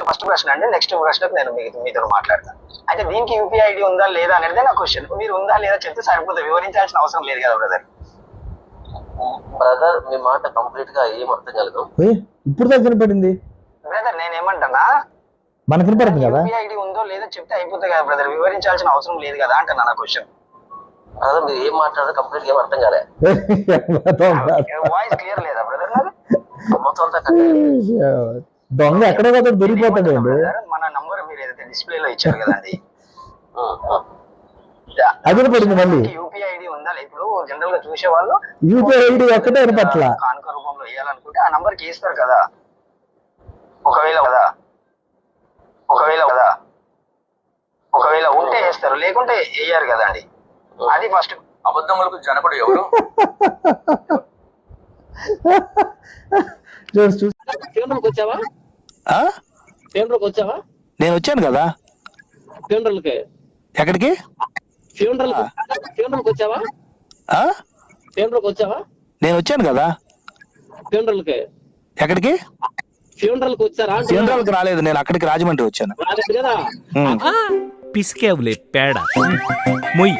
First ప్రశ్న అండి. Next ప్రశ్నకు నేను మీతో మాట్లాడతాను. అయితే దీనికి యూపీఐ ఐడి ఉందా లేదా అనేది నా క్వశ్చన్. మీరు ఉందా లేదా చెప్తే సరిపోతుంది, వివరించాల్సిన అవసరం లేదు కదా బ్రదర్. బ్రదర్ మీ మాట కంప్లీట్ గా ఏం అర్థం కలదు. ఇప్పుడు దాకా వినపడింది బ్రదర్. నేను ఏమంటున్నా, మనకు వినపడింది కదా. యూపీఐ ఐడి ఉందో లేదో చెప్తే అయిపోతుంది కదా బ్రదర్, వివరించాల్సిన అవసరం లేదు కదా అంటున్నా నా క్వశ్చన్. బ్రదర్ మీరు ఏం మాట్లాడారు కంప్లీట్ గా ఏం అర్థం కాలే. వాయిస్ క్లియర్ లేదా బ్రదర్? మొత్తం అంతా దొంగ ఎక్కడ పోతాడు, దొరికిపోతాడు. మన నంబర్ మీరు ఏదైతే డిస్ప్లే లో ఇచ్చారు కదండి, అది పడింది మళ్ళీ. యూపీఐ ఐడి ఉందా? ఇప్పుడు జనరల్ గా చూసే వాళ్ళు యూపీఐ ఐడి ఒక్కటే వినపట్ల. కానుక రూపంలో వేయాలనుకుంటే ఆ నంబర్ కి ఇస్తారు కదా. ఒకవేళ ఉంటే వేస్తారు, లేకుంటే వేయరు కదా అండి. అది ఫస్ట్. అబద్ధములకు జనపడు ఎవరు? వచ్చావా? వచ్చావా? నేను వచ్చాను కదా. ఫ్యూనరల్కి ఎక్కడికి? ఫ్యూనరల్కి వచ్చావా? ఫ్యూనరల్కి వచ్చావా? నేను వచ్చాను కదా. ఫ్యూనరల్కి ఎక్కడికి? ఫ్యూనరల్కి వచ్చారా? ఫ్యూనరల్కి రాలేదు, నేను అక్కడికి రాజమండ్రి వచ్చాను. రాలేదు కదా. పిసికేవులే పేడ మొయ్.